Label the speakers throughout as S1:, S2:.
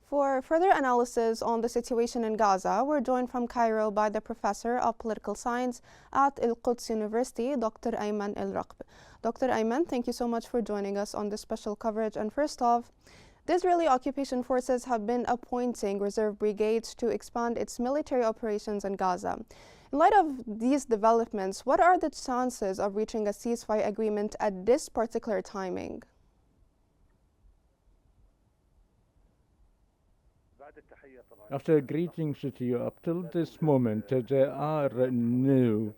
S1: For further analysis on the situation in Gaza, we're joined from Cairo by the Professor of Political Science at Al-Quds University, Dr. Ayman Alreqb. Dr. Ayman, thank you so much for joining us on this special coverage. And first off, the Israeli occupation forces have been appointing reserve brigades to expand its military operations in Gaza. In light of these developments, what are the chances of reaching a ceasefire agreement at this particular timing?
S2: After greetings to you, up till this moment, there are no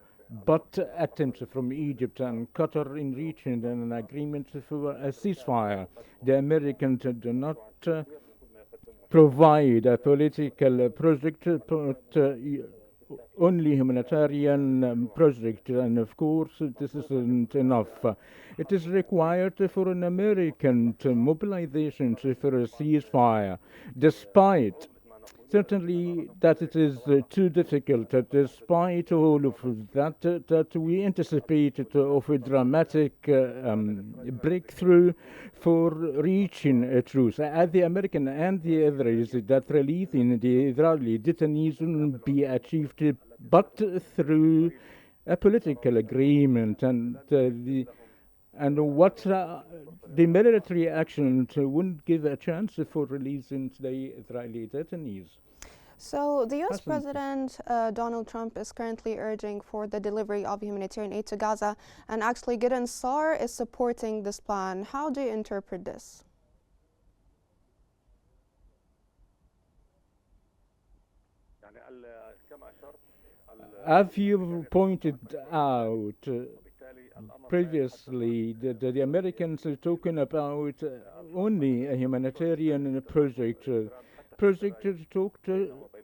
S2: but attempts from Egypt and Qatar in reaching an agreement for a ceasefire. The Americans do not provide a political project, but only humanitarian project, and of course this isn't enough. It is required for an American mobilization for a ceasefire, despite certainly that it is too difficult, despite all of that, that we anticipated of a dramatic breakthrough for reaching a truce. As the American and the Israelis, that releasing the Israeli detainees will be achieved but through a political agreement, and what the military action wouldn't give a chance for releasing the Israeli detainees.
S1: So the U.S. President Donald Trump is currently urging for the delivery of humanitarian aid to Gaza, and actually Gideon Saar is supporting this plan. How do you interpret this?
S2: As you pointed out, previously, the Americans are talking about only a humanitarian project talked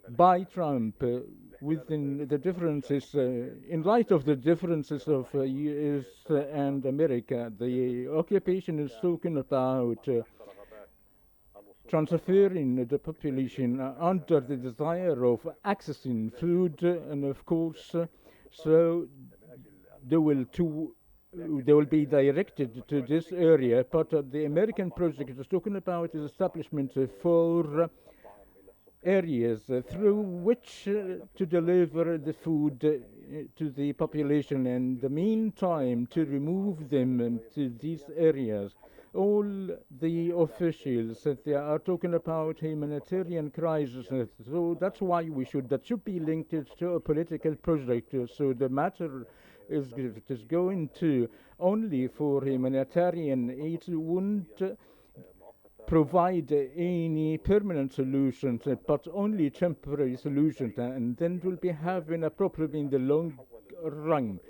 S2: by Trump within the differences, in light of the differences of U.S. and America. The occupation is talking about transferring the population under the desire of accessing food, and of course, so they will be directed to this area. But the American project is talking about is establishment for areas through which to deliver the food to the population, and in the meantime to remove them to these areas. All the officials they are talking about humanitarian crisis, so that's why that should be linked to a political project. So the matter is, if it is going to only for humanitarian aid, wouldn't provide any permanent solutions, but only temporary solutions, and then will be having a problem in the long run.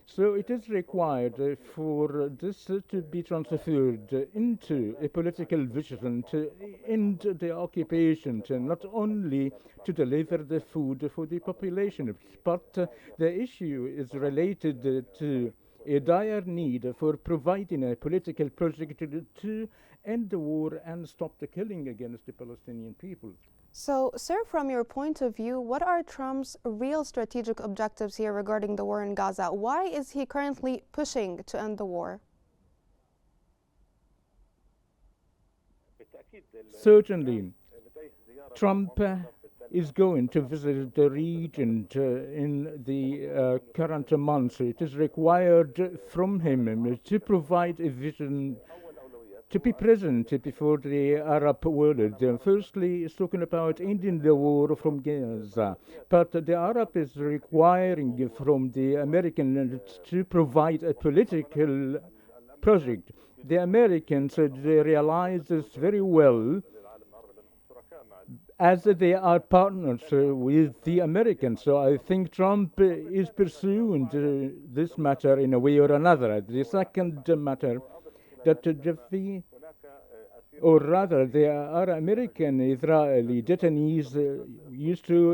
S2: So it is required for this to be transferred into a political vision to end the occupation, not only to deliver the food for the population, but the issue is related to a dire need for providing a political project to end the war and stop the killing against the Palestinian people.
S1: So, sir, from your point of view, what are Trump's real strategic objectives here regarding the war in Gaza? Why is he currently pushing to end the war?
S2: Certainly, Trump is going to visit the region in the current months. It is required from him to provide a vision, to be present before the Arab world. Firstly, he's talking about ending the war from Gaza, but the Arab is requiring from the Americans to provide a political project. The Americans, they realize this very well, as they are partners with the Americans. So I think Trump is pursuing this matter in a way or another. The second matter, that or rather there are American Israeli detainees used to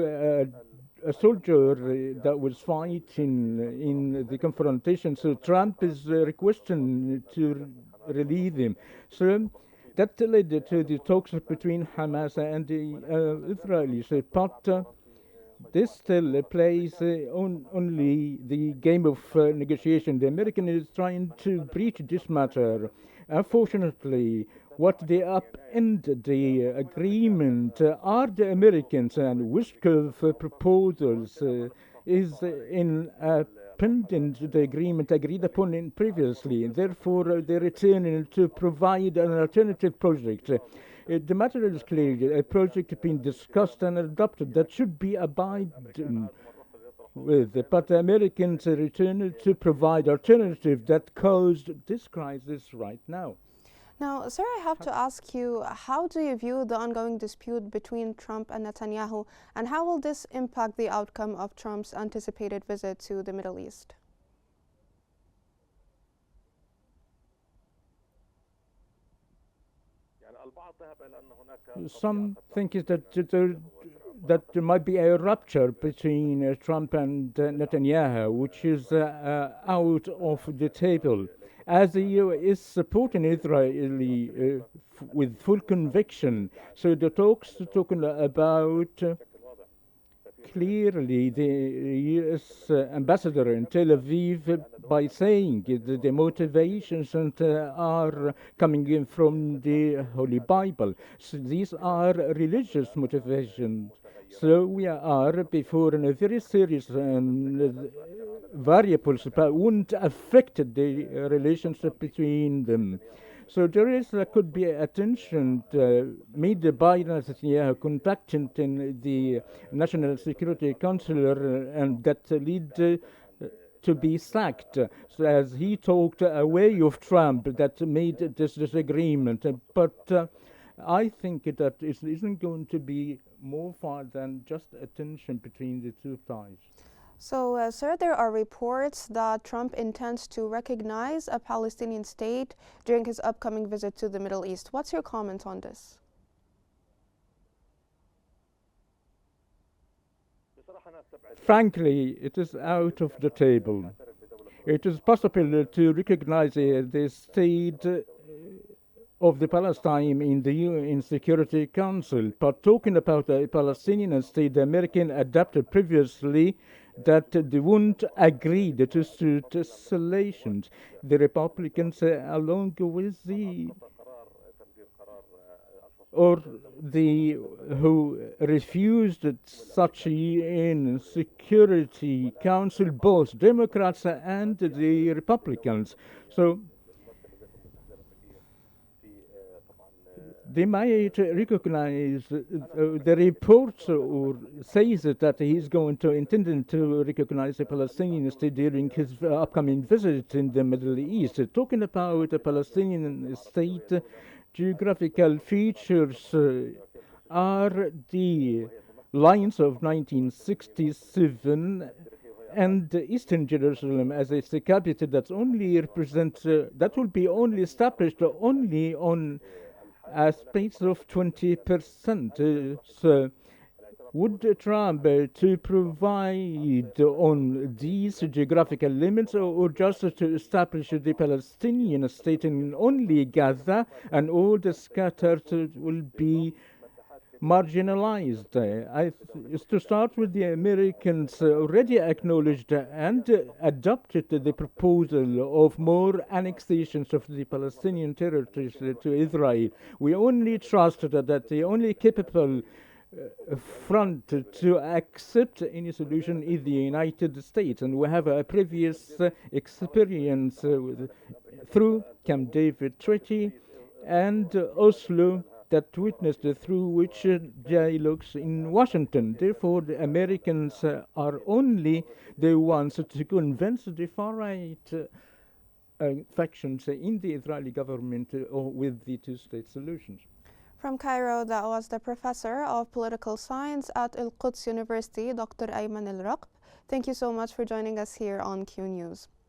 S2: a soldier that was fighting in the confrontation. So Trump is requesting to release him. So that led to the talks between Hamas and the Israelis. But this still plays only the game of negotiation. The American is trying to breach this matter. Unfortunately, what they upend the agreement are the Americans, and Wishkov proposals is in pendant the agreement agreed upon in previously. Therefore, they return to provide an alternative project. The matter is clear. A project being discussed and adopted that should be abided with, but the Americans return to provide alternative that caused this crisis right now.
S1: Now, sir, I have to ask you, how do you view the ongoing dispute between Trump and Netanyahu, and how will this impact the outcome of Trump's anticipated visit to the Middle East?
S2: Some think that there might be a rupture between Trump and Netanyahu, which is out of the table. As the EU is supporting Israel with full conviction, so the talks talking about clearly the U.S. ambassador in Tel Aviv by saying that the motivations are coming in from the Holy Bible. So these are religious motivations. So we are before a very serious variables that wouldn't affect the relationship between them. So there could be a tension made by Netanyahu contacting the National Security Councilor, and that lead to be sacked. So as he talked away of Trump, that made this disagreement. But I think that it isn't going to be more far than just a tension between the two sides.
S1: So, sir, there are reports that Trump intends to recognize a Palestinian state during his upcoming visit to the Middle East. What's your comment on this?
S2: Frankly, it is out of the table. It is possible to recognize the state of the Palestine in the UN Security Council, but talking about a Palestinian state, the American adopted previously that they wouldn't agree to escalations. The Republicans, along with who refused such UN Security Council, both Democrats and the Republicans. So they might recognize the reports or says that he's going to intend to recognize a Palestinian state during his upcoming visit in the Middle East. Talking about a Palestinian state, geographical features are the lines of 1967 and Eastern Jerusalem as a capital that's only represents that will be only established only on a space of 20%. So would Trump to provide on these geographical limits, or just to establish the Palestinian state in only Gaza, and all the scattered will be marginalized? To start with, the Americans already acknowledged and adopted the proposal of more annexations of the Palestinian territories to Israel. We only trust that the only capable front to accept any solution is the United States, and we have a previous experience through Camp David Treaty and Oslo that witnessed through which dialogues in Washington. Therefore, the Americans are only the ones to convince the far-right factions in the Israeli government with the two-state solutions.
S1: From Cairo, that was the professor of political science at Al-Quds University, Dr. Ayman Alreqb. Thank you so much for joining us here on Q News.